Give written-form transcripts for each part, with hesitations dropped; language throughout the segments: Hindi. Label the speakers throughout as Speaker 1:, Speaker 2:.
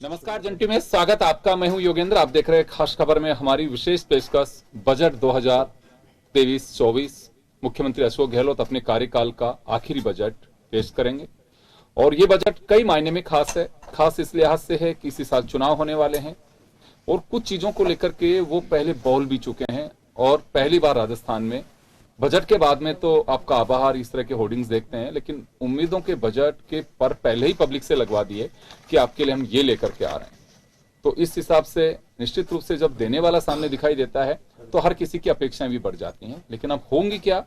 Speaker 1: नमस्कार जंटी में स्वागत आपका। मैं हूं योगेंद्र। आप देख रहे हैं खास खबर में हमारी विशेष पेशकश बजट 2023-24। मुख्यमंत्री अशोक गहलोत अपने कार्यकाल का आखिरी बजट पेश करेंगे और ये बजट कई मायने में खास है। खास इस लिहाज से है कि इसी साल चुनाव होने वाले हैं और कुछ चीजों को लेकर के वो पहले बोल भी चुके हैं और पहली बार राजस्थान में बजट के बाद में तो आपका आभार इस तरह के होर्डिंग्स देखते हैं, लेकिन उम्मीदों के बजट के पर पहले ही पब्लिक से लगवा दिए कि आपके लिए हम ये लेकर के आ रहे हैं। तो इस हिसाब से निश्चित रूप से जब देने वाला सामने दिखाई देता है तो हर किसी की अपेक्षाएं भी बढ़ जाती हैं। लेकिन अब होंगी क्या,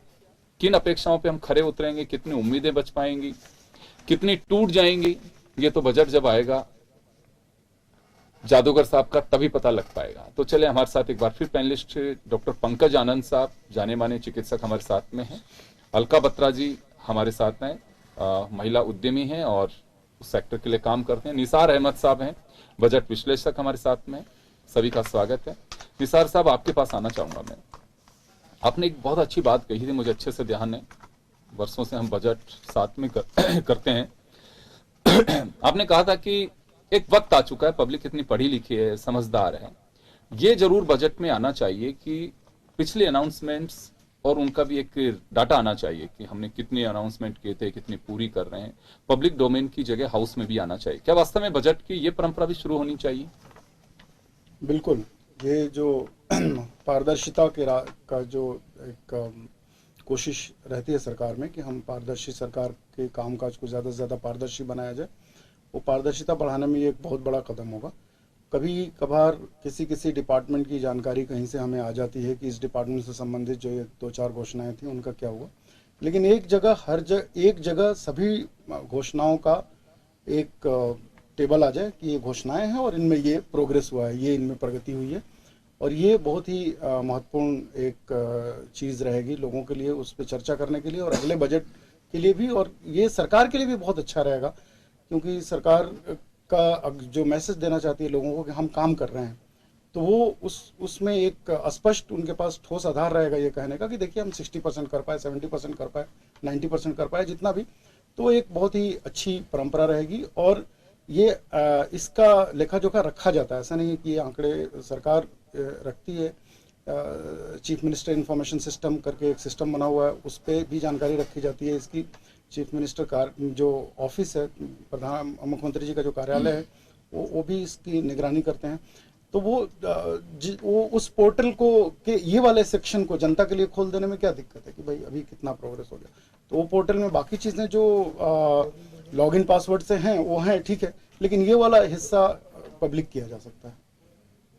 Speaker 1: किन अपेक्षाओं पे हम खरे उतरेंगे, कितनी उम्मीदें बच पाएंगी, कितनी टूट जाएंगी, ये तो बजट जब आएगा जादूगर साहब का तभी पता लग पाएगा। तो चले हमारे साथ एक बार फिर पैनलिस्ट डॉक्टर पंकज आनंद साहब, जाने माने चिकित्सक हमारे साथ में हैं। अलका बत्रा जी हमारे साथ हैं, महिला उद्यमी हैं और उस सेक्टर के लिए काम करते हैं। निसार अहमद साहब हैं, बजट विश्लेषक हमारे साथ में। सभी का स्वागत है। निसार साहब, आपके पास आना चाहूंगा मैं। आपने एक बहुत अच्छी बात कही थी, मुझे अच्छे से ध्यान है, वर्षों से हम बजट साथ में करते हैं। आपने कहा था कि एक वक्त आ चुका है, पब्लिक इतनी पढ़ी लिखी है, समझदार है, ये जरूर बजट में आना चाहिए कि पिछले अनाउंसमेंट्स और उनका भी एक डाटा आना चाहिए कि हमने कितने अनाउंसमेंट किए थे, कितनी पूरी कर रहे हैं। पब्लिक डोमेन की जगह हाउस में भी आना चाहिए। क्या वास्तव में बजट की ये परंपरा भी शुरू होनी चाहिए?
Speaker 2: बिल्कुल। ये जो पारदर्शिता का जो एक कोशिश रहती है सरकार में कि हम पारदर्शी सरकार के कामकाज को ज़्यादा से ज़्यादा पारदर्शी बनाया जाए, वो पारदर्शिता बढ़ाने में ये एक बहुत बड़ा कदम होगा। कभी कभार किसी डिपार्टमेंट की जानकारी कहीं से हमें आ जाती है कि इस डिपार्टमेंट से संबंधित जो 2-4 घोषणाएं थी उनका क्या हुआ, लेकिन एक जगह सभी घोषणाओं का एक टेबल आ जाए कि ये घोषणाएं हैं और इनमें ये प्रोग्रेस हुआ है, ये इनमें प्रगति हुई है। और ये बहुत ही महत्वपूर्ण एक चीज़ रहेगी लोगों के लिए, उस पर चर्चा करने के लिए और अगले बजट के लिए भी, और ये सरकार के लिए भी बहुत अच्छा रहेगा क्योंकि सरकार का जो मैसेज देना चाहती है लोगों को कि हम काम कर रहे हैं, तो वो उसमें एक स्पष्ट उनके पास ठोस आधार रहेगा ये कहने का कि देखिए हम 60% कर पाए, 70% कर पाए, 90% कर पाए, जितना भी। तो एक बहुत ही अच्छी परंपरा रहेगी और ये इसका लेखा जोखा रखा जाता है। ऐसा नहीं है कि ये आंकड़े सरकार रखती है। चीफ मिनिस्टर इंफॉर्मेशन सिस्टम करके एक सिस्टम बना हुआ है, उस पर भी जानकारी रखी जाती है इसकी। चीफ मिनिस्टर का जो ऑफिस है, प्रधान मुख्यमंत्री जी का जो कार्यालय है, वो भी इसकी निगरानी करते हैं। तो वो उस पोर्टल को के ये वाले सेक्शन को जनता के लिए खोल देने में क्या दिक्कत है कि भाई अभी कितना प्रोग्रेस हो गया। तो वो पोर्टल में बाकी चीज़ें जो लॉगिन पासवर्ड से हैं वो हैं, ठीक है, लेकिन ये वाला हिस्सा पब्लिक किया जा सकता है।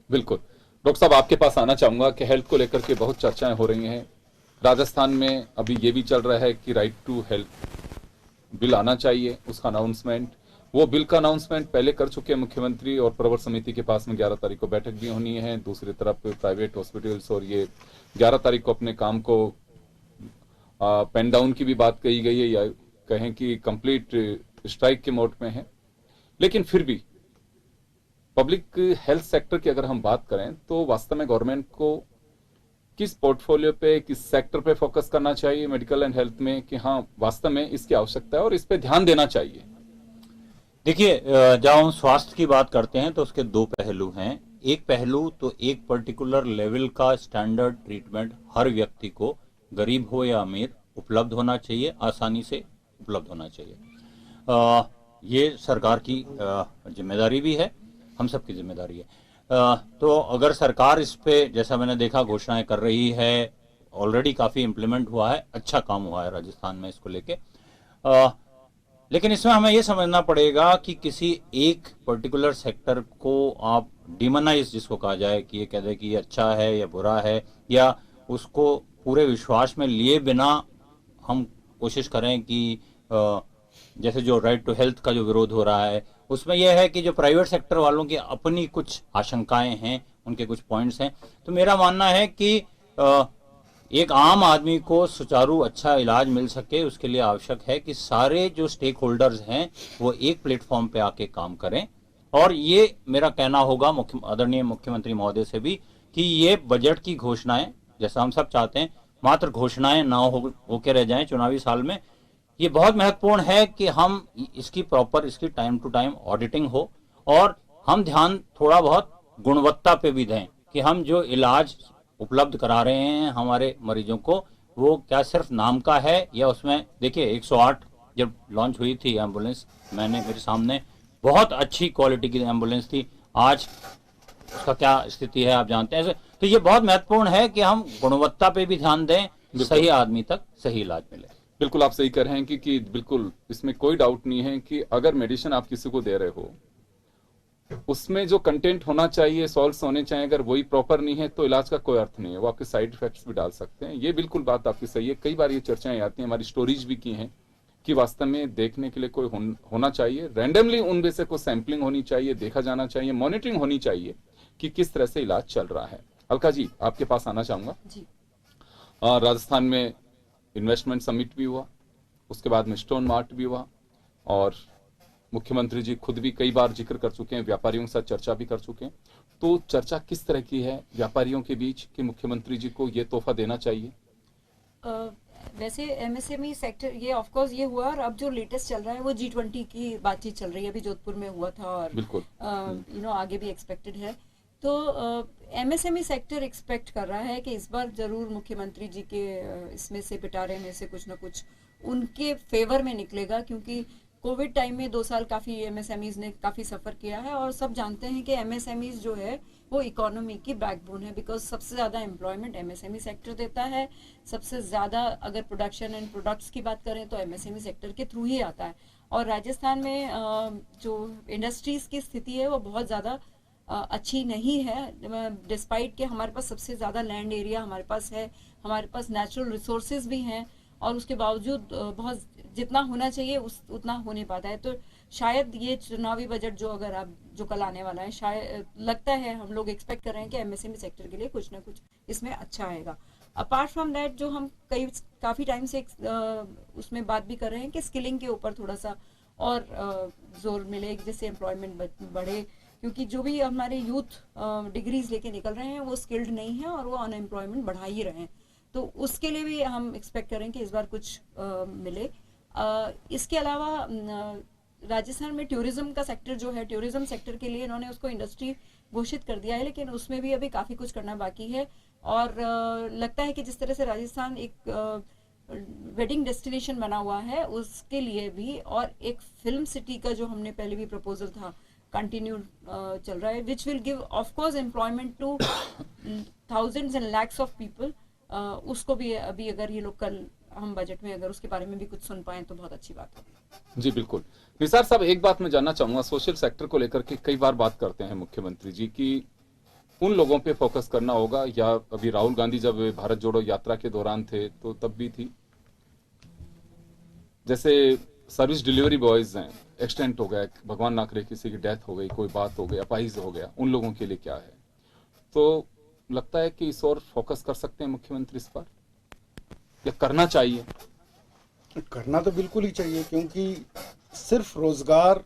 Speaker 1: बिल्कुल। डॉक्टर साहब, आपके पास आना चाहूंगा कि हेल्थ को लेकर के बहुत चर्चाएं हो रही हैं। राजस्थान में अभी ये भी चल रहा है कि राइट टू हेल्थ बिल आना चाहिए, उसका अनाउंसमेंट, वो बिल का अनाउंसमेंट पहले कर चुके हैं मुख्यमंत्री और प्रवर समिति के पास में 11 तारीख को बैठक भी होनी है। दूसरी तरफ प्राइवेट हॉस्पिटल्स और ये 11 तारीख को अपने काम को पेन डाउन की भी बात कही गई है, या कहें कि कंप्लीट स्ट्राइक के मोड में है। लेकिन फिर भी पब्लिक हेल्थ सेक्टर की अगर हम बात करें तो वास्तव में गवर्नमेंट को किस पोर्टफोलियो पे, किस सेक्टर पे फोकस करना चाहिए मेडिकल एंड हेल्थ में कि हाँ वास्तव में इसकी आवश्यकता है और इस पे ध्यान देना चाहिए?
Speaker 3: देखिए, जब हम स्वास्थ्य की बात करते हैं तो उसके दो पहलू हैं। एक पहलू तो एक पर्टिकुलर लेवल का स्टैंडर्ड ट्रीटमेंट हर व्यक्ति को, गरीब हो या अमीर, उपलब्ध होना चाहिए, आसानी से उपलब्ध होना चाहिए। ये सरकार की जिम्मेदारी भी है, हम सबकी जिम्मेदारी है। तो अगर सरकार इस पे, जैसा मैंने देखा, घोषणाएं कर रही है, ऑलरेडी काफ़ी इम्प्लीमेंट हुआ है, अच्छा काम हुआ है राजस्थान में इसको लेके। लेकिन इसमें हमें ये समझना पड़ेगा कि किसी एक पर्टिकुलर सेक्टर को आप डिमोनाइज, जिसको कहा जाए, कि ये कह दे कि ये अच्छा है या बुरा है, या उसको पूरे विश्वास में लिए बिना हम कोशिश करें कि जैसे जो राइट टू हेल्थ का जो विरोध हो रहा है, उसमें यह है कि जो प्राइवेट सेक्टर वालों की अपनी कुछ आशंकाएं हैं, उनके कुछ पॉइंट्स हैं। तो मेरा मानना है कि एक आम आदमी को सुचारू अच्छा इलाज मिल सके, उसके लिए आवश्यक है कि सारे जो स्टेक होल्डर्स हैं वो एक प्लेटफॉर्म पे आके काम करें। और ये मेरा कहना होगा आदरणीय मुख्यमंत्री महोदय से भी कि ये बजट की घोषणाएं, जैसा हम सब चाहते हैं, मात्र घोषणाएं ना होके रह जाएं चुनावी साल में। ये बहुत महत्वपूर्ण है कि हम इसकी प्रॉपर, इसकी टाइम टू टाइम ऑडिटिंग हो और हम ध्यान थोड़ा बहुत गुणवत्ता पे भी दें कि हम जो इलाज उपलब्ध करा रहे हैं हमारे मरीजों को, वो क्या सिर्फ नाम का है या उसमें, देखिए 108 जब लॉन्च हुई थी एम्बुलेंस, मैंने मेरे सामने बहुत अच्छी क्वालिटी की एम्बुलेंस थी, आज उसका क्या स्थिति है आप जानते हैं। तो ये बहुत महत्वपूर्ण है कि हम गुणवत्ता पे भी ध्यान दें, सही आदमी तक सही इलाज मिले।
Speaker 1: बिल्कुल आप सही कह रहे हैं कि बिल्कुल इसमें कोई डाउट नहीं है कि अगर मेडिसिन आप किसी को दे रहे हो, उसमें जो कंटेंट होना चाहिए, सॉल्ट्स होने चाहिए, अगर वही प्रॉपर नहीं है तो इलाज का कोई अर्थ नहीं है, वो आपके साइड इफेक्ट्स भी डाल सकते हैं। ये बिल्कुल बात आपकी सही है। कई बार ये चर्चाएं आती हैं, हमारी स्टोरीज भी की हैं कि वास्तव में देखने के लिए कोई होना चाहिए, रैंडमली उनमें से कोई सैंपलिंग होनी चाहिए, देखा जाना चाहिए, मॉनिटरिंग होनी चाहिए कि किस तरह से इलाज चल रहा है। अलका जी, आपके पास आना चाहूंगा
Speaker 4: जी।
Speaker 1: राजस्थान में इन्वेस्टमेंट समिट भी हुआ, उसके बाद में स्टोन मार्ट भी हुआ, और मुख्यमंत्री जी खुद भी कई बार जिक्र कर चुके हैं, व्यापारियों के साथ चर्चा भी कर चुके हैं। तो चर्चा किस तरह की है व्यापारियों के बीच कि मुख्यमंत्री जी को ये तोहफा देना चाहिए?
Speaker 4: वैसे एमएसएमई सेक्टर ये ऑफ कोर्स ये हुआ, और अब जो लेटेस्ट चल रहा है वो G20 की बातचीत चल रही है, अभी जोधपुर में हुआ था, और
Speaker 1: बिल्कुल
Speaker 4: आगे भी एक्सपेक्टेड है। तो एमएसएमई सेक्टर एक्सपेक्ट कर रहा है कि इस बार जरूर मुख्यमंत्री जी के इसमें से पिटारे में से कुछ ना कुछ उनके फेवर में निकलेगा, क्योंकि कोविड टाइम में 2 साल काफी एमएसएमईज ने काफी सफर किया है, और सब जानते हैं कि एमएसएमईज जो है वो इकोनॉमी की बैकबोन है, बिकॉज सबसे ज्यादा एम्प्लॉयमेंट एमएसएमई सेक्टर देता है। सबसे ज्यादा अगर प्रोडक्शन एंड प्रोडक्ट्स की बात करें तो एमएसएमई सेक्टर के थ्रू ही आता है। और राजस्थान में जो इंडस्ट्रीज की स्थिति है वो बहुत ज्यादा अच्छी नहीं है, डिस्पाइट कि हमारे पास सबसे ज्यादा लैंड एरिया हमारे पास है, हमारे पास नेचुरल रिसोर्सेज भी हैं, और उसके बावजूद बहुत जितना होना चाहिए उतना हो नहीं पाता है। तो शायद ये चुनावी बजट जो कल आने वाला है, शायद लगता है, हम लोग एक्सपेक्ट कर रहे हैं कि एमएसएमई सेक्टर के लिए कुछ ना कुछ इसमें अच्छा आएगा। अपार्ट फ्रॉम दैट, जो हम काफी टाइम से उसमें बात भी कर रहे हैं कि स्किलिंग के ऊपर थोड़ा सा और जोर मिले, जिससे एम्प्लॉयमेंट बढ़े, क्योंकि जो भी हमारे यूथ डिग्रीज लेके निकल रहे हैं वो स्किल्ड नहीं है और वो अनएम्प्लॉयमेंट बढ़ा ही रहे हैं। तो उसके लिए भी हम एक्सपेक्ट करें कि इस बार कुछ मिले। इसके अलावा राजस्थान में टूरिज्म का सेक्टर जो है, टूरिज्म सेक्टर के लिए इन्होंने उसको इंडस्ट्री घोषित कर दिया है, लेकिन उसमें भी अभी काफी कुछ करना बाकी है। और लगता है कि जिस तरह से राजस्थान एक वेडिंग डेस्टिनेशन बना हुआ है, उसके लिए भी, और एक फिल्म सिटी का जो हमने पहले भी प्रपोजल था कंटिन्यू चल रहा है, which will give of course employment two thousands and lakhs of people. उसको भी अभी अगर ये लोग कल हम बजट में अगर उसके बारे में भी कुछ सुन पाए तो बहुत अच्छी बात होगी।
Speaker 1: जी बिल्कुल। निसार साहब, एक बात मैं जानना चाहूंगा, सोशल सेक्टर को लेकर के कई बार बात करते हैं मुख्यमंत्री जी कि उन लोगों पे फोकस करना होगा, या अभी राहुल गांधी जब भारत जोड़ो यात्रा के दौरान थे तो तब भी थी, जैसे सर्विस डिलीवरी बॉयज हैं, एक्सटेंट हो गया, भगवान ना करे किसी की डेथ हो गई, कोई बात हो गई, अपाहिज हो गया, उन लोगों के लिए क्या है? तो लगता है कि इस और फोकस कर सकते हैं मुख्यमंत्री इस पर, या करना चाहिए?
Speaker 2: करना तो बिल्कुल ही चाहिए, क्योंकि सिर्फ रोजगार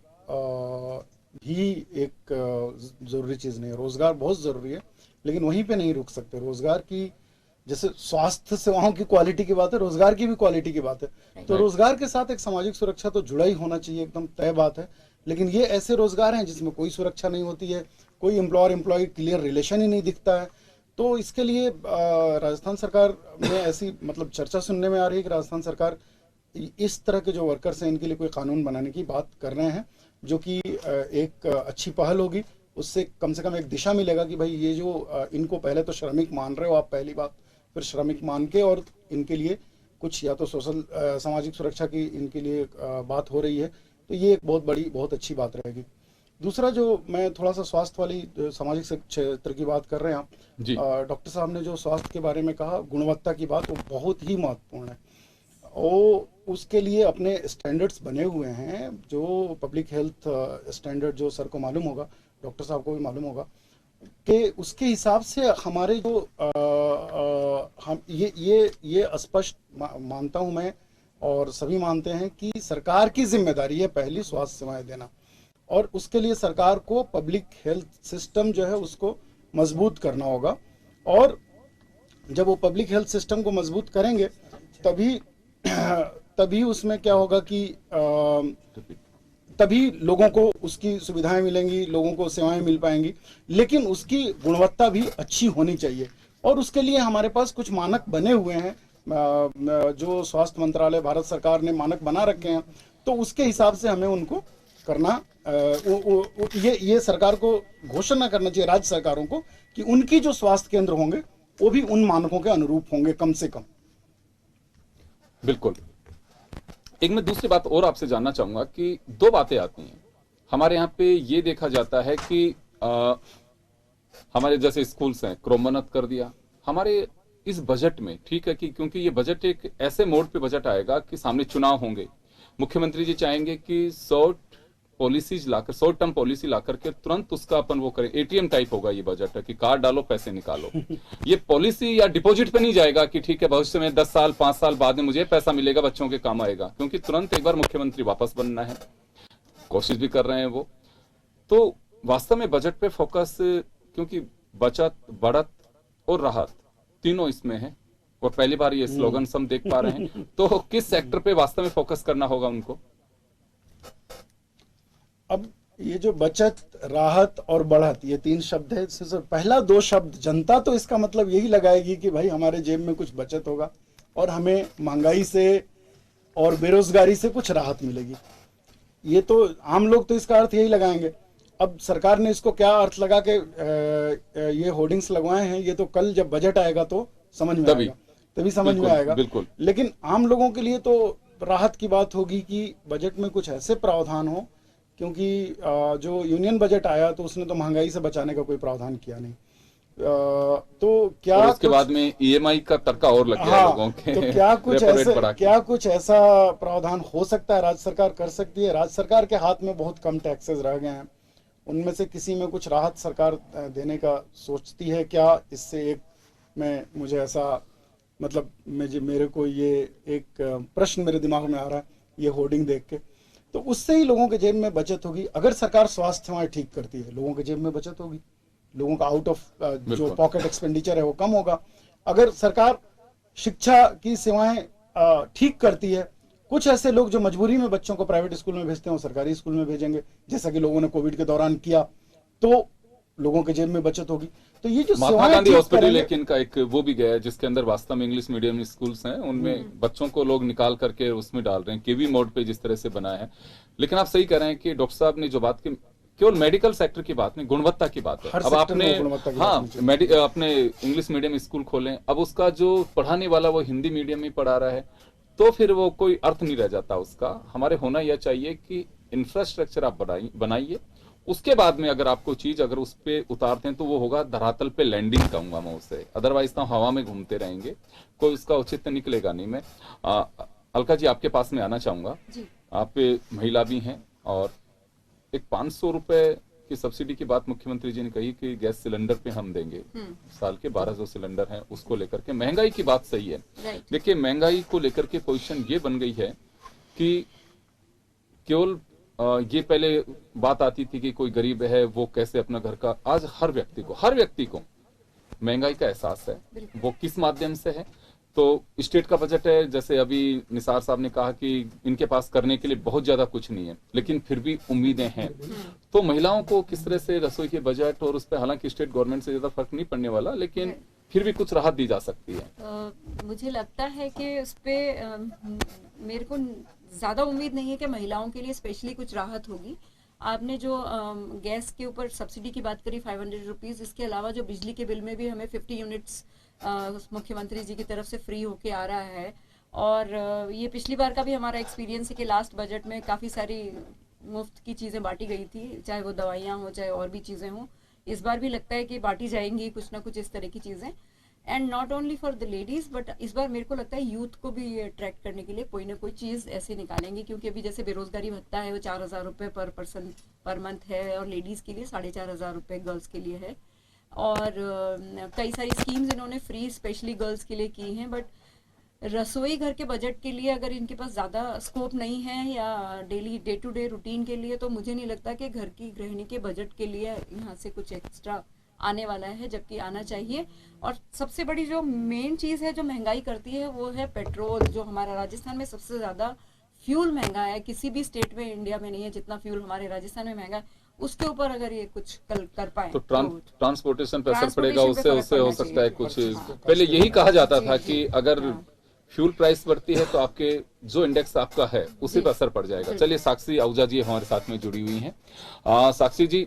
Speaker 2: भी एक जरूरी चीज नहीं है। रोजगार बहुत जरूरी है, लेकिन वहीं पे नहीं रुक सकते। रोजगार की, जैसे स्वास्थ्य सेवाओं की क्वालिटी की बात है, रोजगार की भी क्वालिटी की बात है। तो रोजगार के साथ एक सामाजिक सुरक्षा तो जुड़ा ही होना चाहिए, एकदम तय बात है। लेकिन ये ऐसे रोजगार हैं जिसमें कोई सुरक्षा नहीं होती है, कोई एम्प्लॉयर एम्प्लॉय क्लियर रिलेशन ही नहीं दिखता है। तो इसके लिए राजस्थान सरकार में ऐसी मतलब चर्चा सुनने में आ रही है कि राजस्थान सरकार इस तरह के जो वर्कर्स हैं इनके लिए कोई कानून बनाने की बात कर रहे हैं, जो कि एक अच्छी पहल होगी। उससे कम से कम एक दिशा मिलेगा कि भाई ये जो इनको पहले तो श्रमिक मान रहे हो आप, पहली बात, फिर श्रमिक मान के और इनके लिए कुछ या तो सोशल सामाजिक सुरक्षा की इनके लिए बात हो रही है, तो ये एक बहुत बड़ी बहुत अच्छी बात रहेगी। दूसरा, जो मैं थोड़ा सा स्वास्थ्य वाली सामाजिक क्षेत्र की बात कर रहे हैं आप, डॉक्टर साहब ने जो स्वास्थ्य के बारे में कहा, गुणवत्ता की बात, वो बहुत ही महत्वपूर्ण है। वो उसके लिए अपने स्टैंडर्ड्स बने हुए हैं, जो पब्लिक हेल्थ स्टैंडर्ड जो सर को मालूम होगा, डॉक्टर साहब को भी मालूम होगा, कि उसके हिसाब से हमारे जो हम ये स्पष्ट मानता हूं मैं, और सभी मानते हैं कि सरकार की जिम्मेदारी है पहली स्वास्थ्य सेवाएं देना, और उसके लिए सरकार को पब्लिक हेल्थ सिस्टम जो है उसको मजबूत करना होगा। और जब वो पब्लिक हेल्थ सिस्टम को मजबूत करेंगे तभी उसमें क्या होगा कि तभी लोगों को उसकी सुविधाएं मिलेंगी, लोगों को सेवाएं मिल पाएंगी, लेकिन उसकी गुणवत्ता भी अच्छी होनी चाहिए। और उसके लिए हमारे पास कुछ मानक बने हुए हैं, जो स्वास्थ्य मंत्रालय, भारत सरकार ने मानक बना रखे हैं, तो उसके हिसाब से हमें उनको करना, ये सरकार को घोषणा करना चाहिए, राज्य सरकारों को, कि उनकी जो स्वास्थ्य केंद्र होंगे वो भी उन मानकों के अनुरूप होंगे कम से कम।
Speaker 1: बिल्कुल। एक मैं दूसरी बात और आपसे जानना चाहूंगा कि दो बातें आती हैं हमारे यहाँ पे। ये देखा जाता है कि हमारे जैसे स्कूल्स हैं, क्रमोन्नत कर दिया हमारे इस बजट में, ठीक है, कि क्योंकि ये बजट एक ऐसे मोड पे बजट आएगा कि सामने चुनाव होंगे, मुख्यमंत्री जी चाहेंगे कि शॉर्ट टर्म पॉलिसी लाकर के तुरंत उसका अपन वो करें। एटीएम टाइप होगा ये बजट, है कि कार्ड डालो पैसे निकालो। ये पॉलिसी या डिपॉजिट पे नहीं जाएगा कि ठीक है भविष्य में 10 साल 5 साल बाद में मुझे पैसा मिलेगा, बच्चों के काम आएगा, क्योंकि तुरंत एक बार मुख्यमंत्री वापस बनना है, कोशिश भी कर रहे हैं वो। तो वास्तव में बजट पे फोकस, क्योंकि बचत, बढ़त और राहत तीनों इसमें है, और पहली बार ये स्लोगन हम देख पा रहे हैं। तो किस सेक्टर पे वास्तव में फोकस करना होगा उनको?
Speaker 2: अब ये जो बचत, राहत और बढ़त, ये 3 शब्द है। इससे पहला 2 शब्द जनता तो इसका मतलब यही लगाएगी कि भाई हमारे जेब में कुछ बचत होगा और हमें महंगाई से और बेरोजगारी से कुछ राहत मिलेगी। ये तो आम लोग तो इसका अर्थ यही लगाएंगे। अब सरकार ने इसको क्या अर्थ लगा के ये होर्डिंग्स लगवाए हैं, ये तो कल जब बजट आएगा तो समझ में आएगा, तभी समझ में आएगा।
Speaker 1: बिल्कुल।
Speaker 2: लेकिन आम लोगों के लिए तो राहत की बात होगी कि बजट में कुछ ऐसे प्रावधान हो, क्योंकि जो यूनियन बजट आया तो उसने तो महंगाई से बचाने का कोई प्रावधान किया नहीं। तो क्या
Speaker 1: और उसके बाद में ईएमआई का तड़का और लग गया लोगों के।
Speaker 2: तो क्या कुछ ऐसा प्रावधान हो सकता है, राज्य सरकार कर सकती है? राज्य सरकार के हाथ में बहुत कम टैक्सेस रह गए हैं, उनमें से किसी में कुछ राहत सरकार देने का सोचती है क्या? इससे एक मुझे ऐसा मतलब मेरे को ये एक प्रश्न मेरे दिमाग में आ रहा है ये होर्डिंग देख के। तो उससे ही लोगों के जेब में बचत होगी। अगर सरकार स्वास्थ्य सेवाएं ठीक करती है, लोगों के जेब में बचत होगी, लोगों का आउट ऑफ जो पॉकेट एक्सपेंडिचर है वो कम होगा। अगर सरकार शिक्षा की सेवाएं ठीक करती है, कुछ ऐसे लोग जो मजबूरी में बच्चों को प्राइवेट स्कूल में भेजते हैं वो सरकारी स्कूल में भेजेंगे, जैसा कि लोगों ने कोविड के दौरान किया, तो लोगों के जेब में बचत होगी। तो ये जो
Speaker 1: महात्मा गांधी हॉस्पिटल लेकिन का एक वो भी गया है जिसके अंदर वास्तव में इंग्लिश मीडियम स्कूल्स हैं, उनमें बच्चों को लोग निकाल करके उसमें डाल रहे हैं, केवी मोड पे जिस तरह से बनाया है। लेकिन आप सही कह रहे हैं कि डॉक्टर साहब ने जो बात की, केवल मेडिकल सेक्टर की बात नहीं, गुणवत्ता की बात है। अब आपने अपने इंग्लिश मीडियम स्कूल खोले, अब उसका जो पढ़ाने वाला वो हिंदी मीडियम में पढ़ा रहा है, तो फिर वो कोई अर्थ नहीं रह जाता उसका। हमारे होना यह चाहिए कि इंफ्रास्ट्रक्चर आप बनाइए, उसके बाद में अगर आपको चीज अगर उस पे उतारते हैं तो वो होगा धरातल पे लैंडिंग, कहूंगा मैं उसे। अदरवाइज तो हवा में घूमते रहेंगे, कोई उसका औचित्य निकलेगा नहीं। मैं अलका जी आपके पास में आना चाहूंगा। आप महिला भी हैं और एक 500 रुपए की सब्सिडी की बात मुख्यमंत्री जी ने कही कि गैस सिलेंडर पे हम देंगे, साल के 1200 सिलेंडर हैं, उसको लेकर के महंगाई की बात सही है। देखिए महंगाई को लेकर के पोजीशन ये बन गई है कि केवल ये पहले बात आती थी कि कोई गरीब है वो कैसे अपना घर का, आज हर व्यक्ति को महंगाई का एहसास है। वो किस माध्यम से है? तो स्टेट का बजट है, जैसे अभी निसार साहब ने कहा कि इनके पास करने के लिए बहुत ज्यादा कुछ नहीं है, लेकिन फिर भी उम्मीदें हैं। तो महिलाओं को किस तरह से रसोई के बजट और उस पर, हालांकि स्टेट गवर्नमेंट से ज्यादा फर्क नहीं पड़ने वाला, लेकिन फिर भी कुछ राहत दी जा सकती है।
Speaker 4: मुझे लगता है कि उस पे मेरे को ज्यादा उम्मीद नहीं है कि महिलाओं के लिए स्पेशली कुछ राहत होगी। आपने जो गैस के ऊपर सब्सिडी की बात करी 500 रुपीज, इसके अलावा जो बिजली के बिल में भी हमें 50 यूनिट्स मुख्यमंत्री जी की तरफ से फ्री होके आ रहा है। और ये पिछली बार का भी हमारा एक्सपीरियंस है कि लास्ट बजट में काफ़ी सारी मुफ्त की चीज़ें बांटी गई थी, चाहे वो दवाइयाँ हो चाहे और भी चीज़ें हों। इस बार भी लगता है कि बांटी जाएंगी कुछ ना कुछ इस तरह की चीज़ें। And not only for the ladies, but इस बार मेरे को लगता है यूथ को भी अट्रैक्ट करने के लिए कोई ना कोई चीज़ ऐसे निकालेंगे, क्योंकि अभी जैसे बेरोजगारी भत्ता है वो 4000 रुपये पर पर्सन पर मंथ है, और लेडीज़ के लिए 4500 रुपये गर्ल्स के लिए है। और कई सारी स्कीम्स इन्होंने फ्री स्पेशली गर्ल्स के लिए की हैं। बट रसोई घर के बजट के लिए अगर इनके पास ज़्यादा स्कोप नहीं है या डे टू डे रूटीन के लिए, तो मुझे नहीं लगता कि घर की गृहिणी के बजट के लिए यहाँ से कुछ एक्स्ट्रा आने वाला है, जबकि आना चाहिए। और सबसे बड़ी जो मेन चीज़ है जो महंगाई करती है वो है पेट्रोल, जो हमारा राजस्थान में सबसे ज़्यादा फ्यूल महंगा है, किसी भी स्टेट में इंडिया में नहीं है जितना फ्यूल हमारे राजस्थान में महंगा है, उसके ऊपर अगर ये कुछ कर पाए
Speaker 1: तो ट्रांसपोर्टेशन पे असर पड़ेगा,
Speaker 4: ट्रांसपोर्टेशन पे
Speaker 1: उससे
Speaker 4: फर्क
Speaker 1: हो
Speaker 4: पड़ना
Speaker 1: सकता है
Speaker 4: चाहिए।
Speaker 1: कुछ। पहले यही कहा जाता था
Speaker 4: जी,
Speaker 1: कि
Speaker 4: जी,
Speaker 1: अगर
Speaker 4: हाँ।
Speaker 1: फ्यूल प्राइस बढ़ती है तो आपके जो इंडेक्स आपका है उसी पर असर पड़ जाएगा। चलिए, साक्षी आहूजा जी हमारे साथ में जुड़ी हुई हैं। साक्षी जी,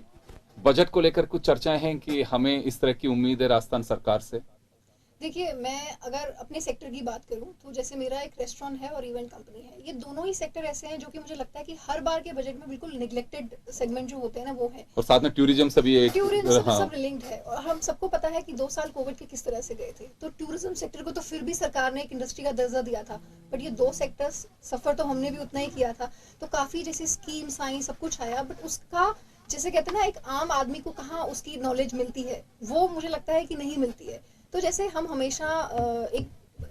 Speaker 1: बजट को लेकर कुछ चर्चाएं हैं कि हमें इस तरह की उम्मीद है राजस्थान सरकार से।
Speaker 5: देखिए, मैं अगर अपने सेक्टर की बात करूं तो जैसे मेरा एक रेस्टोरेंट है और इवेंट कंपनी है, ये दोनों ही सेक्टर ऐसे हैं जो कि मुझे लगता है कि हर बार के बजट में बिल्कुल निगलेक्टेड सेगमेंट जो होते हैं ना वो है।
Speaker 1: और साथ में टूरिज्म से भी एक
Speaker 5: टूरिज्म
Speaker 1: हाँ,
Speaker 5: सब लिंक्ड है और हम सबको पता है कि 2 साल कोविड के किस तरह से गए थे, तो टूरिज्म सेक्टर को तो फिर भी सरकार ने एक इंडस्ट्री का दर्जा दिया था, बट ये 2 सेक्टर्स सफर तो हमने भी उतना ही किया था। तो काफी जैसे स्कीम्स आई, सब कुछ आया, बट उसका जैसे कहते हैं ना एक आम आदमी को कहाँ उसकी नॉलेज मिलती है, वो मुझे लगता है कि नहीं मिलती है। तो जैसे हम हमेशा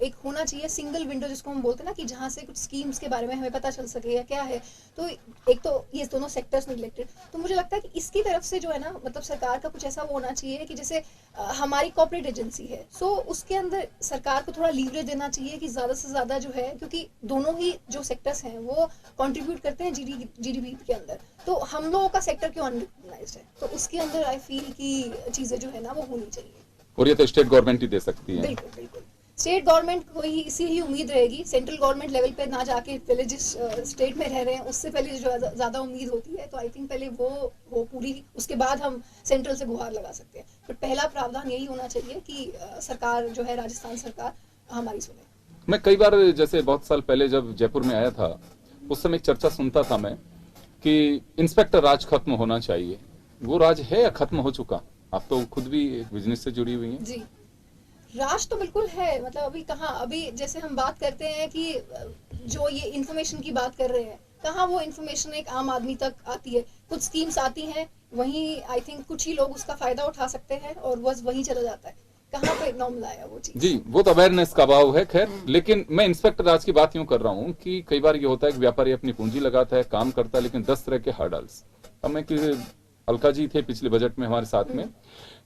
Speaker 5: एक होना चाहिए सिंगल विंडो जिसको हम बोलते हैं ना, कि जहाँ से कुछ स्कीम्स के बारे में हमें पता चल सके या क्या है। तो एक तो ये दोनों सेक्टर्स निगलेक्टेड, तो मुझे लगता है कि इसकी तरफ से जो है ना, मतलब सरकार का कुछ ऐसा वो होना चाहिए कि जैसे हमारी कॉर्पोरेट एजेंसी है, सो उसके अंदर सरकार को थोड़ा लीवरेज देना चाहिए कि ज्यादा से ज्यादा जो है, क्योंकि दोनों ही जो सेक्टर्स हैं वो कंट्रीब्यूट करते हैं जीडीपी के अंदर, तो हम लोगों का सेक्टर क्यों अनरिकॉग्नाइज्ड है, तो उसके अंदर आई फील की चीजें जो है ना वो होनी चाहिए।
Speaker 1: और ये तो स्टेट गवर्नमेंट ही दे सकती है।
Speaker 5: बिल्कुल बिल्कुल, स्टेट गवर्नमेंट को ही इसी ही उम्मीद रहेगी, सेंट्रल गवर्नमेंट लेवल पे ना जाके पहले जिस स्टेट में रह रहे हैं उससे पहले जो ज्यादा उम्मीद होती है, तो आई थिंक पहले वो पूरी, उसके बाद हम सेंट्रल से गुहार लगा सकते हैं। बट पहला प्रावधान यही होना चाहिए कि सरकार जो है, राजस्थान सरकार हमारी सुने।
Speaker 1: मैं कई बार, जैसे बहुत साल पहले जब जयपुर में आया था, उस समय एक चर्चा सुनता था मैं कि इंस्पेक्टर राज खत्म होना चाहिए। वो राज है या खत्म हो चुका? आप तो खुद भी बिजनेस से जुड़ी हुई हैं।
Speaker 5: जी, राज तो बिल्कुल है, मतलब अभी कहाँ, अभी जैसे हम बात करते हैं कि जो ये इन्फॉर्मेशन की बात कर रहे हैं, कहाँ वो इन्फॉर्मेशन एक आम आदमी तक आती है। कुछ स्कीम्स आती हैं, वहीं आई थिंक कुछ ही लोग उसका फायदा उठा सकते हैं और बस वहीं चला जाता है। कहाँ पे नॉर्मल आया वो चीज?
Speaker 1: जी, वो तो अवेयरनेस का अभाव है। खैर, लेकिन मैं इंस्पेक्टर राज की बात यूं कर रहा हूं कि कई बार ये होता है कि व्यापारी अपनी पूंजी लगाता है, काम करता है, लेकिन 10 तरह के हर्डल्स। अब मैं कि अलका जी थे पिछले बजट में हमारे साथ में,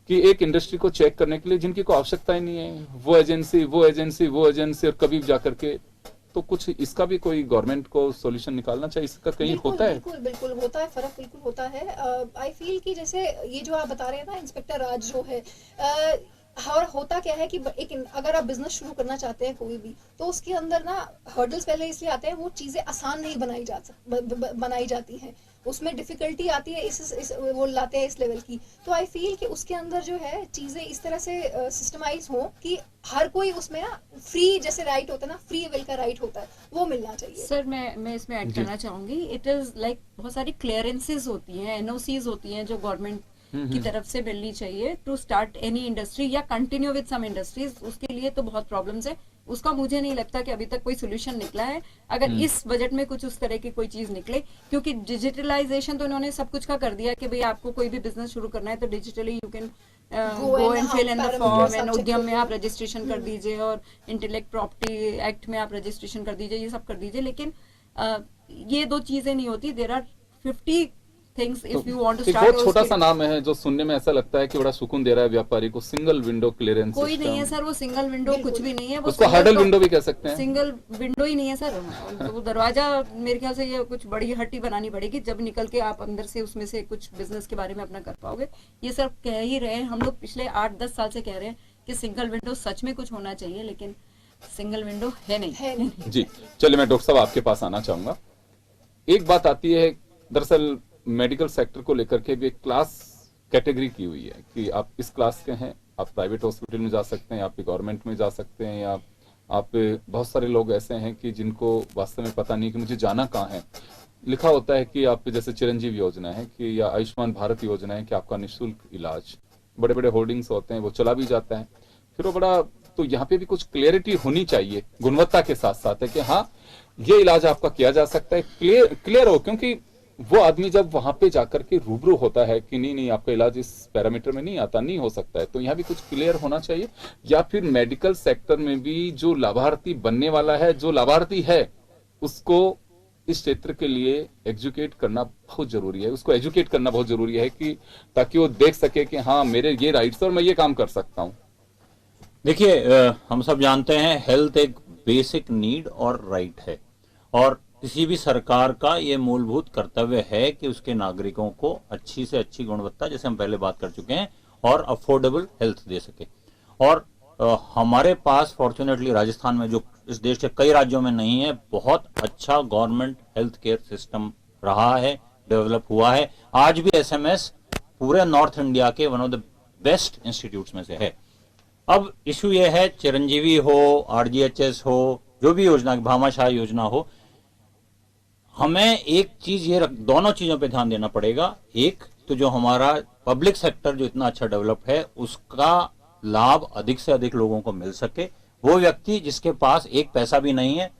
Speaker 1: कि एक इंडस्ट्री को चेक करने के लिए जिनकी कोई आवश्यकता ही नहीं है, वो एजेंसी और कभी जाकर के, तो कुछ इसका भी कोई गवर्नमेंट को सॉल्यूशन निकालना चाहिए। इसका कहीं होता है?
Speaker 5: बिल्कुल होता है, फर्क बिल्कुल होता है। आई फील कि जैसे ये जो आप बता रहे हैं ना, इंस्पेक्टर राज जो है, और होता क्या है कि एक अगर आप बिजनेस शुरू करना चाहते हैं कोई भी, तो उसके अंदर ना हर्डल्स पहले इसलिए आते हैं, वो चीजें आसान नहीं बनाई जाती हैं, उसमें डिफिकल्टी आती है, इस वो लाते हैं इस लेवल की। तो आई फील कि उसके अंदर जो है चीजें इस तरह से सिस्टमाइज हो कि हर कोई उसमें ना फ्री, जैसे राइट होता है ना, फ्री विल का राइट होता है, वो मिलना चाहिए।
Speaker 4: सर, मैं इसमें ऐड करना चाहूंगी। इट इज लाइक बहुत सारी क्लियरेंसेस होती हैं, एनओसीज होती हैं जो गवर्नमेंट की तरफ से मिलनी चाहिए टू स्टार्ट एनी इंडस्ट्री या कंटिन्यू विद सम इंडस्ट्रीज। उसके लिए तो बहुत प्रॉब्लम्स है, उसका मुझे नहीं लगता कि अभी तक कोई सोल्यूशन निकला है। अगर इस बजट में कुछ उस तरह की कोई चीज निकले, क्योंकि डिजिटलाइजेशन तो इन्होंने सब कुछ का कर दिया कि भाई आपको कोई भी बिजनेस शुरू करना है तो digitally you can go and fill in the form, and Udyam में आप रजिस्ट्रेशन कर दीजिए और इंटेलेक्ट प्रॉपर्टी एक्ट में आप रजिस्ट्रेशन कर दीजिए, ये सब कर दीजिए। लेकिन ये दो चीजें नहीं होती। There are 50 things if you want to
Speaker 1: एक
Speaker 4: start।
Speaker 1: बहुत छोटा सा नाम है जो सुनने में ऐसा लगता है कि बड़ा सुकून दे रहा है व्यापारी को, सिंगल विंडो क्लियरेंस
Speaker 4: कोई नहीं है सर, वो सिंगल विंडो कुछ भी नहीं है, वो
Speaker 1: उसको हर्डल विंडो भी कह सकते हैं।
Speaker 4: सिंगल विंडो ही नहीं है सर। तो वो दरवाजा मेरे ख्याल से ये कुछ बड़ी हट्टी बनानी पड़ेगी, जब निकल के आप अंदर से उसमें से कुछ बिजनेस के बारे में अपना कर पाओगे। ये सर कह ही रहे हैं, हम लोग पिछले 8-10 साल से कह रहे हैं कि सिंगल विंडो सच में कुछ होना चाहिए, लेकिन सिंगल विंडो है नहीं।
Speaker 1: जी, चलिए मैं डॉक्टर साहब आपके पास आना चाहूंगा। एक बात आती है, दरअसल मेडिकल सेक्टर को लेकर के भी एक क्लास कैटेगरी की हुई है कि आप इस क्लास के हैं, आप प्राइवेट हॉस्पिटल में जा सकते हैं, आप गवर्नमेंट में जा सकते हैं, या आप बहुत सारे लोग ऐसे हैं कि जिनको वास्तव में पता नहीं कि मुझे जाना कहाँ है। लिखा होता है कि आप जैसे चिरंजीव योजना है कि या आयुष्मान भारत योजना है कि आपका निःशुल्क इलाज, बड़े बड़े होर्डिंग्स होते हैं, वो चला भी जाता है, फिर वो बड़ा, तो यहाँ पे भी कुछ क्लियरिटी होनी चाहिए गुणवत्ता के साथ साथ, है कि हाँ ये इलाज आपका किया जा सकता है, क्लियर हो। क्योंकि वो आदमी जब वहां पे जाकर के रूबरू होता है कि नहीं आपका इलाज इस पैरामीटर में नहीं आता, नहीं हो सकता है, तो यहाँ भी कुछ क्लियर होना चाहिए। या फिर मेडिकल सेक्टर में भी जो लाभार्थी बनने वाला है, जो लाभार्थी है, उसको इस क्षेत्र के लिए एजुकेट करना बहुत जरूरी है, उसको एजुकेट करना बहुत जरूरी है कि ताकि वो देख सके कि हाँ मेरे ये राइट्स और मैं ये काम कर सकता हूँ।
Speaker 3: देखिए, हम सब जानते हैं हेल्थ एक बेसिक नीड और राइट है, और किसी भी सरकार का ये मूलभूत कर्तव्य है कि उसके नागरिकों को अच्छी से अच्छी गुणवत्ता, जैसे हम पहले बात कर चुके हैं, और अफोर्डेबल हेल्थ दे सके। और हमारे पास फॉर्चुनेटली राजस्थान में, जो इस देश के कई राज्यों में नहीं है, बहुत अच्छा गवर्नमेंट हेल्थ केयर सिस्टम रहा है, डेवलप हुआ है। आज भी एसएमएस पूरे नॉर्थ इंडिया के one of the best institutes में से है। अब इशू ये है, चिरंजीवी हो, आरजीएचएस हो, जो भी योजना, भामाशाह योजना हो, हमें एक चीज ये दोनों चीजों पे ध्यान देना पड़ेगा। एक तो जो हमारा पब्लिक सेक्टर जो इतना अच्छा डेवलप है, उसका लाभ अधिक से अधिक लोगों को मिल सके। वो व्यक्ति जिसके पास एक पैसा भी नहीं है,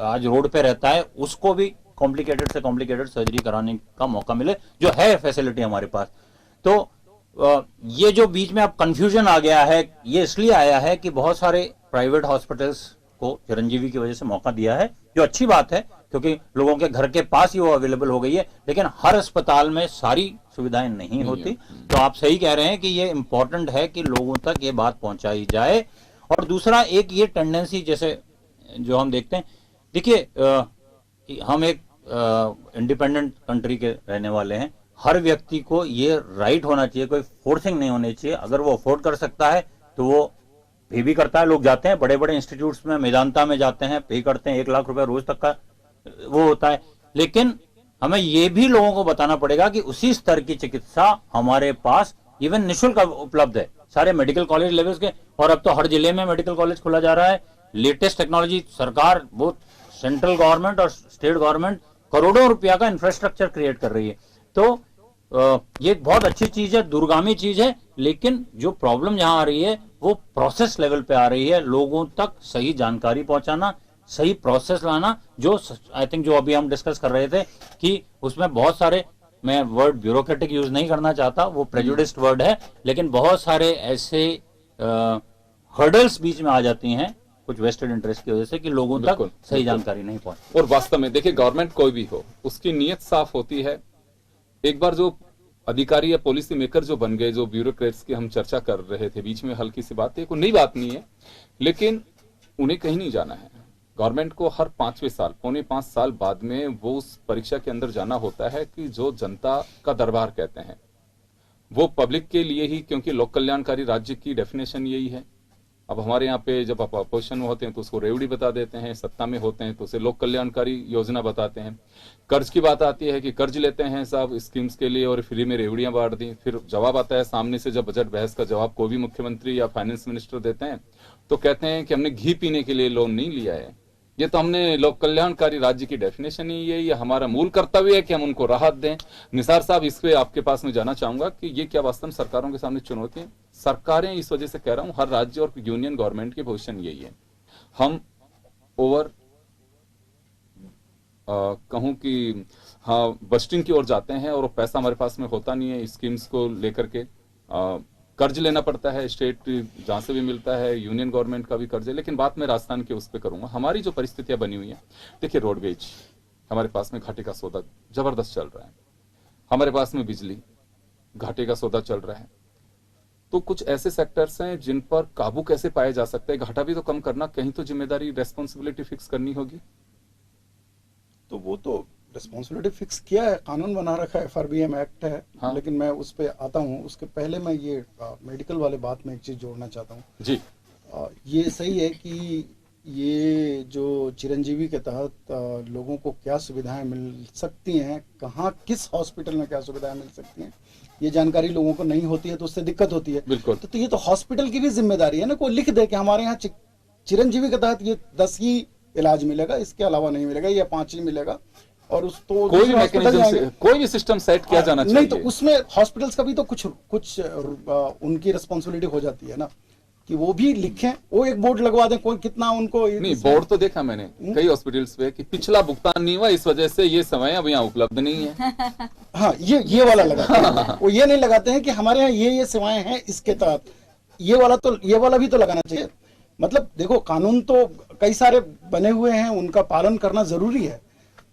Speaker 3: आज रोड पे रहता है, उसको भी कॉम्प्लिकेटेड से कॉम्प्लिकेटेड सर्जरी कराने का मौका मिले, जो है फैसिलिटी हमारे पास। तो ये जो बीच में अब कंफ्यूजन आ गया है, ये इसलिए आया है कि बहुत सारे प्राइवेट हॉस्पिटल्स को चिरंजीवी की वजह से मौका दिया है, जो अच्छी बात है, क्योंकि लोगों के घर के पास ही वो अवेलेबल हो गई है। लेकिन हर अस्पताल में सारी सुविधाएं नहीं होती। तो आप सही कह रहे हैं कि ये इंपॉर्टेंट है कि लोगों तक ये बात पहुंचाई जाए। और दूसरा, एक ये टेंडेंसी जैसे जो हम देखते हैं, देखिए हम एक इंडिपेंडेंट कंट्री के रहने वाले हैं, हर व्यक्ति को ये राइट होना चाहिए, कोई फोर्सिंग नहीं होनी चाहिए। अगर वो अफोर्ड कर सकता है तो वो पे भी करता है। लोग जाते हैं बड़े बड़े इंस्टीट्यूट्स में, मेदांता में जाते हैं, पे करते हैं, 1 लाख रुपए रोज तक का वो होता है। लेकिन हमें ये भी लोगों को बताना पड़ेगा कि उसी स्तर की चिकित्सा हमारे पास इवन निःशुल्क उपलब्ध है, सारे मेडिकल कॉलेज लेवल्स के। और अब तो हर जिले में मेडिकल कॉलेज खोला जा रहा है। लेटेस्ट टेक्नोलॉजी, सरकार, बहुत सेंट्रल गवर्नमेंट और स्टेट गवर्नमेंट करोड़ों रुपया का इंफ्रास्ट्रक्चर क्रिएट कर रही है। तो ये बहुत अच्छी चीज है, दूरगामी चीज है। लेकिन जो प्रॉब्लम यहां आ रही है वो प्रोसेस लेवल पे आ रही है। लोगों तक सही जानकारी पहुंचाना, सही प्रोसेस लाना, जो आई थिंक जो अभी हम डिस्कस कर रहे थे कि उसमें बहुत सारे, मैं वर्ड ब्यूरोक्रेटिक यूज नहीं करना चाहता, वो प्रेजुडिस्ड वर्ड है, लेकिन बहुत सारे ऐसे हर्डल्स बीच में आ जाती हैं कुछ वेस्टेड इंटरेस्ट की वजह से, कि लोगों तक सही जानकारी नहीं पहुंचती।
Speaker 1: और वास्तव में देखिए, गवर्नमेंट कोई भी हो, उसकी नीयत साफ होती है। एक बार जो अधिकारी या पॉलिसी मेकर जो बन गए, जो ब्यूरोक्रेट्स की हम चर्चा कर रहे थे, बीच में हल्की सी बात है, कोई नई बात नहीं है, लेकिन उन्हें कहीं नहीं जाना है। गवर्नमेंट को हर 5वें साल, 4.25 साल बाद में वो उस परीक्षा के अंदर जाना होता है कि जो जनता का दरबार कहते हैं, वो पब्लिक के लिए ही, क्योंकि लोक कल्याणकारी राज्य की डेफिनेशन यही है। अब हमारे यहाँ पे जब आप अपोजिशन में होते हैं तो उसको रेवड़ी बता देते हैं, सत्ता में होते हैं तो उसे लोक कल्याणकारी योजना बताते हैं। कर्ज की बात आती है कि कर्ज लेते हैं साहब स्कीम्स के लिए और फ्री में रेवड़ियां बांट दी। फिर जवाब आता है सामने से, जब बजट बहस का जवाब कोई भी मुख्यमंत्री या फाइनेंस मिनिस्टर देते हैं तो कहते हैं कि हमने घी पीने के लिए लोन नहीं लिया है, ये तो हमने लोक कल्याणकारी राज्य की डेफिनेशन ही है, ये हमारा मूल कर्तव्य है कि हम उनको राहत दें। निसार साहब, इस पे आपके पास में जाना चाहूंगा कि ये क्या वास्तव में सरकारों के सामने चुनौती है? सरकारें, इस वजह से कह रहा हूं, हर राज्य और यूनियन गवर्नमेंट की पोजीशन यही है, हम ओवर कहूं कि हाँ बस्टिंग की ओर जाते हैं और पैसा हमारे पास में होता नहीं है स्कीम्स को लेकर के। कर्ज लेना पड़ता है, स्टेट जहां से भी मिलता है, यूनियन गवर्नमेंट का भी कर्ज है। लेकिन बात मैं राजस्थान के उस पर करूंगा। हमारी जो परिस्थितियां बनी हुई है, देखिए रोडवेज हमारे पास में घाटे का सौदा जबरदस्त चल रहा है, हमारे पास में बिजली घाटे का सौदा चल रहा है। तो कुछ ऐसे सेक्टर्स हैं जिन पर काबू कैसे पाया जा सकता है, घाटा भी तो कम करना, कहीं तो जिम्मेदारी, रेस्पॉन्सिबिलिटी फिक्स करनी होगी।
Speaker 2: तो वो तो रिस्पॉन्सिबिलिटी फिक्स किया है, कानून बना रखा है, FRBM एक्ट है। हाँ। लेकिन मैं उस पर आता हूँ, उसके पहले मैं ये मेडिकल वाले बात में एक चीज़ जोड़ना चाहता हूँ
Speaker 1: जी।
Speaker 2: ये सही है कि ये जो चिरंजीवी के तहत लोगों को क्या सुविधाएं मिल सकती हैं, कहाँ किस हॉस्पिटल में क्या सुविधाएं मिल सकती हैं, ये जानकारी लोगों को नहीं होती है, तो उससे दिक्कत होती है।
Speaker 1: बिल्कुल।
Speaker 2: तो ये तो हॉस्पिटल की भी जिम्मेदारी है ना, कोई लिख दे कि हमारे यहाँ चिरंजीवी के तहत ये 10 ही इलाज मिलेगा, इसके अलावा नहीं मिलेगा, या 5 ही मिलेगा। और उस तो
Speaker 1: कोई भी मैकेनिज्म, कोई भी सिस्टम सेट किया जाना चाहिए।
Speaker 2: नहीं तो उसमें हॉस्पिटल्स का भी तो कुछ उनकी रिस्पॉन्सिबिलिटी हो जाती है ना, कि वो भी लिखें, वो एक बोर्ड लगवा दें, कोई कितना उनको।
Speaker 1: नहीं, बोर्ड तो देखा मैंने कई हॉस्पिटल्स पे कि पिछला भुगतान नहीं हुआ, इस वजह से ये समय अब यहाँ उपलब्ध नहीं है।
Speaker 2: हाँ, ये वाला लगाते हैं। वो ये नहीं लगाते हैं कि हमारे यहाँ ये सेवाएं हैं इसके तहत, ये वाला भी तो लगाना चाहिए। मतलब देखो, कानून तो कई सारे बने हुए हैं, उनका पालन करना जरूरी है,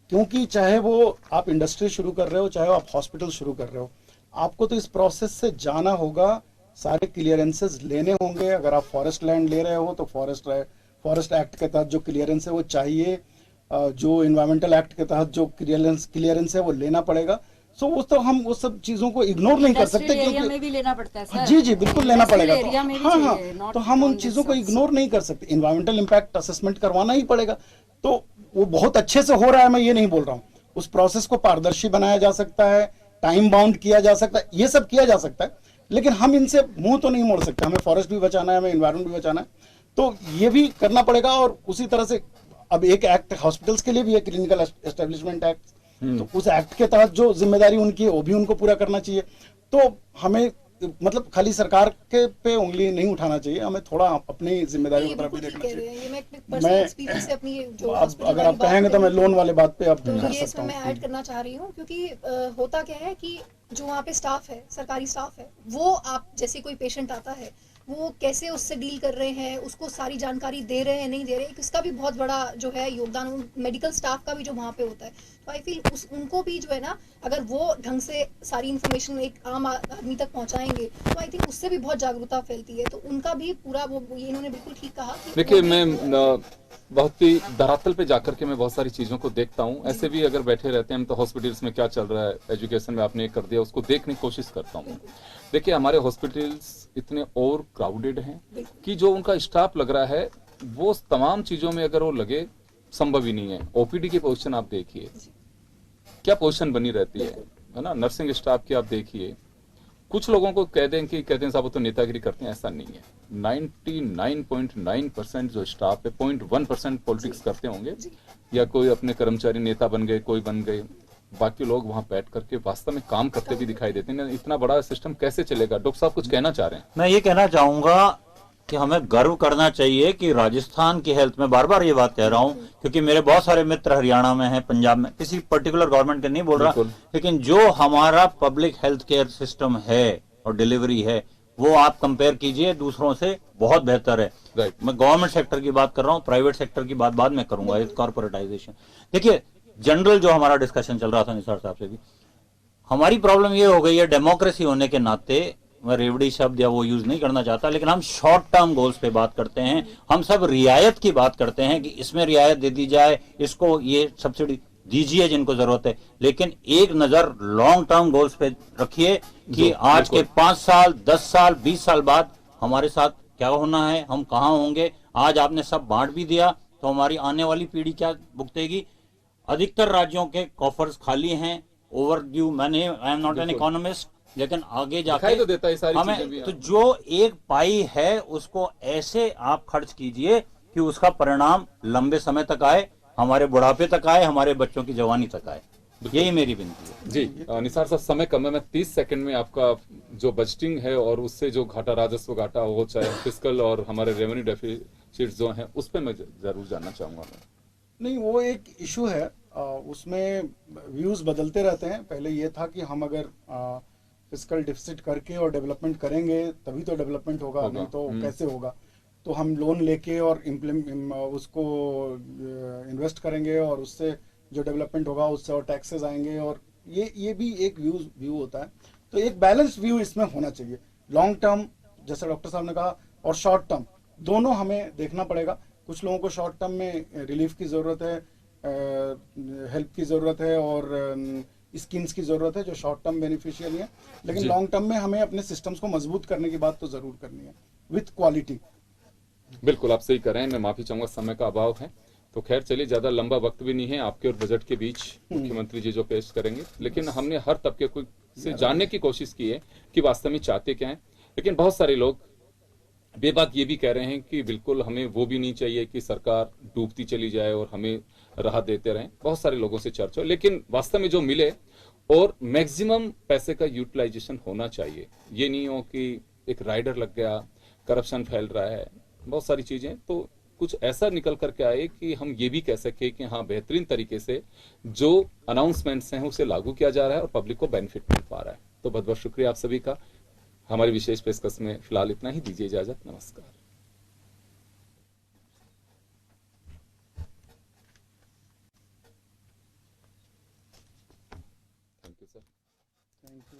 Speaker 2: क्योंकि चाहे वो आप इंडस्ट्री शुरू कर रहे हो, चाहे आप हॉस्पिटल शुरू कर रहे हो, आपको तो इस प्रोसेस से जाना होगा, सारे क्लियरेंसेस लेने होंगे। अगर आप फॉरेस्ट लैंड ले रहे हो तो फॉरेस्ट एक्ट के तहत जो क्लियरेंस है वो चाहिए। जो इन्वायरमेंटल एक्ट के तहत जो क्लियरेंस है वो लेना पड़ेगा। सो वो तो हम वो सब चीज़ों को इग्नोर नहीं कर सकते,
Speaker 4: इंडस्ट्रियल एरिया
Speaker 2: क्योंकि
Speaker 4: में भी लेना पड़ता है सर।
Speaker 2: जी जी बिल्कुल लेना पड़ेगा।
Speaker 4: इंडस्ट्रियल एरिया में भी
Speaker 2: हाँ
Speaker 4: चाहिए,
Speaker 2: हाँ,
Speaker 4: not
Speaker 2: तो हम उन
Speaker 4: on this
Speaker 2: चीज़ों को
Speaker 4: also।
Speaker 2: इग्नोर नहीं कर सकते, इन्वायरमेंटल इम्पैक्ट असेसमेंट करवाना ही पड़ेगा। तो वो बहुत अच्छे से हो रहा है, मैं ये नहीं बोल रहा हूँ। उस प्रोसेस को पारदर्शी बनाया जा सकता है, टाइम बाउंड किया जा सकता है, ये सब किया जा सकता है, लेकिन हम इनसे मुंह तो नहीं मोड़ सकते। हमें फॉरेस्ट भी बचाना है, हमें इन्वायरमेंट भी बचाना है, तो ये भी करना पड़ेगा। और उसी तरह से अब एक एक्ट हॉस्पिटल्स के लिए भी है, क्लिनिकल एस्टेब्लिशमेंट एक्ट, तो उस एक्ट के तहत जो जिम्मेदारी उनकी है वो भी उनको पूरा करना चाहिए। तो हमें मतलब खाली सरकार के पे उंगली नहीं उठाना चाहिए, हमें थोड़ा अपनी जिम्मेदारी
Speaker 5: ये
Speaker 2: की तरफ भी
Speaker 5: बिल्कुल ठीक
Speaker 2: देखना
Speaker 5: कह रहे
Speaker 2: चाहिए।
Speaker 5: हैं। ये मैं अपने पर्सनल
Speaker 2: मैं
Speaker 5: एक्सपीरियंस से अपनी जो
Speaker 2: अब
Speaker 5: हॉस्पिटल
Speaker 2: अगर
Speaker 5: वाली
Speaker 2: आप
Speaker 5: बात
Speaker 2: कहेंगे तो मैं
Speaker 5: करेंगे,
Speaker 2: लोन वाले बात पे अब
Speaker 5: तो
Speaker 2: कर
Speaker 5: ये
Speaker 2: सकता
Speaker 5: इसमें मैं
Speaker 2: हूँ।
Speaker 5: ऐड करना चाह रही हूँ, क्योंकि होता क्या है कि जो वहाँ पे स्टाफ है, सरकारी स्टाफ है, वो आप जैसे कोई पेशेंट आता है, वो कैसे उससे डील कर रहे हैं, उसको सारी जानकारी दे रहे हैं नहीं दे रहे हैं, इसका भी बहुत बड़ा जो है योगदान मेडिकल स्टाफ का भी जो वहाँ पे होता है। तो आई फील उनको भी जो है ना, अगर वो ढंग से सारी इन्फॉर्मेशन एक आम आदमी तक पहुँचाएंगे, तो आई थिंक उससे भी बहुत जागरूकता फैलती है। तो उनका भी पूरा वो ये इन्होंने बिल्कुल ठीक कहा कि
Speaker 1: देखिए,
Speaker 5: वो भी
Speaker 1: मैं बहुत ही धरातल पे जाकर के मैं बहुत सारी चीज़ों को देखता हूँ। ऐसे भी अगर बैठे रहते हैं हम तो हॉस्पिटल्स में क्या चल रहा है, एजुकेशन में आपने कर दिया, उसको देखने की कोशिश करता हूँ। देखिए, हमारे हॉस्पिटल्स इतने ओवर क्राउडेड हैं कि जो उनका स्टाफ लग रहा है वो तमाम चीज़ों में अगर वो लगे, संभव ही नहीं है। ओपीडी की पोजीशन आप देखिए, क्या पोजीशन बनी रहती है ना। नर्सिंग स्टाफ की आप देखिए, कुछ लोगों को कह दें साहब वो तो नेतागिरी करते हैं, ऐसा नहीं है। 99.9% जो स्टाफ है, 0.1% पॉलिटिक्स करते होंगे, या कोई अपने कर्मचारी नेता बन गए, कोई बन गए, बाकी लोग वहां बैठ करके वास्तव में काम करते भी दिखाई देते हैं। इतना बड़ा सिस्टम कैसे चलेगा? डॉक्टर साहब कुछ कहना चाह रहे हैं?
Speaker 3: मैं ये कहना चाहूंगा कि हमें गर्व करना चाहिए कि राजस्थान की हेल्थ में, बार बार ये बात कह रहा हूं क्योंकि मेरे बहुत सारे मित्र हरियाणा में हैं, पंजाब में, किसी पर्टिकुलर गवर्नमेंट के नहीं बोल रहा,
Speaker 1: बिल्कुल।
Speaker 3: लेकिन जो हमारा पब्लिक हेल्थ केयर सिस्टम है और डिलीवरी है, वो आप कंपेयर कीजिए दूसरों से, बहुत बेहतर है।
Speaker 1: राइट।
Speaker 3: मैं गवर्नमेंट सेक्टर की बात कर रहा हूँ, प्राइवेट सेक्टर की बात बाद में करूंगा, कॉर्पोरेटाइजेशन। देखिए, जनरल जो हमारा डिस्कशन चल रहा था निसार साहब से भी, हमारी प्रॉब्लम ये हो गई है, डेमोक्रेसी होने के नाते, मैं रेवड़ी शब्द या वो यूज नहीं करना चाहता, लेकिन हम शॉर्ट टर्म गोल्स पे बात करते हैं। हम सब रियायत की बात करते हैं कि इसमें रियायत दे दी जाए, इसको ये सब्सिडी दीजिए जिनको जरूरत है, लेकिन एक नजर लॉन्ग टर्म गोल्स पे रखिए कि आज के 5 साल, 10 साल, 20 साल बाद हमारे साथ क्या होना है, हम कहाँ होंगे। आज आपने सब बांट भी दिया तो हमारी आने वाली पीढ़ी क्या भुगतेगी। अधिकतर राज्यों के कॉफर्स खाली हैं, ओवरड्यू। मैंने, I am not an economist, लेकिन आगे
Speaker 1: दिखाई तो
Speaker 3: जाके
Speaker 1: देता है सारी चीजें भी।
Speaker 3: हमें तो जो एक पाई है उसको ऐसे आप खर्च कीजिए कि उसका परिणाम लंबे समय तक आए, हमारे बुढ़ापे तक आए, हमारे बच्चों की जवानी तक आए। यही मेरी विनती है।
Speaker 1: जी निसार साहब, समय कम है, मैं 30 सेकंड में आपका जो बजटिंग है और उससे जो घाटा, राजस्व घाटा हो, चाहे फिस्कल और हमारे रेवेन्यू डेफिसिट जो है, उस पर मैं जरूर जानना चाहूंगा।
Speaker 2: नहीं, वो एक इशू है, उसमें व्यूज बदलते रहते हैं। पहले ये था कि हम अगर फिस्कल डिफिसिट करके और डेवलपमेंट करेंगे तभी तो डेवलपमेंट होगा, नहीं तो कैसे होगा। तो हम लोन लेके और उसको इन्वेस्ट करेंगे और उससे जो डेवलपमेंट होगा उससे और टैक्सेस आएंगे, और ये भी एक व्यू होता है। तो एक बैलेंस व्यू इसमें होना चाहिए, लॉन्ग टर्म जैसे डॉक्टर साहब ने कहा और शॉर्ट टर्म, दोनों हमें देखना पड़ेगा। कुछ लोगों को शॉर्ट टर्म में रिलीफ की ज़रूरत है, हेल्प की ज़रूरत है और स्कीम्स की ज़रूरत है जो शॉर्ट टर्म बेनिफिशियल है, लेकिन लॉन्ग टर्म में हमें अपने सिस्टम्स को मजबूत करने की बात तो ज़रूर करनी है विथ क्वालिटी।
Speaker 1: बिल्कुल आप सही कर रहे हैं, मैं माफी चाहूंगा, समय का अभाव है। तो खैर चलिए, ज्यादा लंबा वक्त भी नहीं है आपके और बजट के बीच, मुख्यमंत्री जी जो पेश करेंगे, लेकिन हमने हर तबके को से जानने की कोशिश की है कि वास्तव में चाहते क्या है। लेकिन बहुत सारे लोग बेबाक ये भी कह रहे हैं कि बिल्कुल हमें वो भी नहीं चाहिए कि सरकार डूबती चली जाए और हमें राहत देते रहें। बहुत सारे लोगों से चर्चा हो, लेकिन वास्तव में जो मिले और मैक्सिमम पैसे का यूटिलाइजेशन होना चाहिए। ये नहीं हो कि एक राइडर लग गया, करप्शन फैल रहा है, बहुत सारी चीजें। तो कुछ ऐसा निकल करके आए कि हम ये भी कह सके कि हाँ, बेहतरीन तरीके से जो अनाउंसमेंट्स हैं उसे लागू किया जा रहा है और पब्लिक को बेनिफिट मिल पा रहा है। तो बहुत बहुत शुक्रिया आप सभी का। हमारी विशेष पेशकश में फिलहाल इतना ही, दीजिए इजाजत, नमस्कार। Thank you sir.
Speaker 2: Thank you.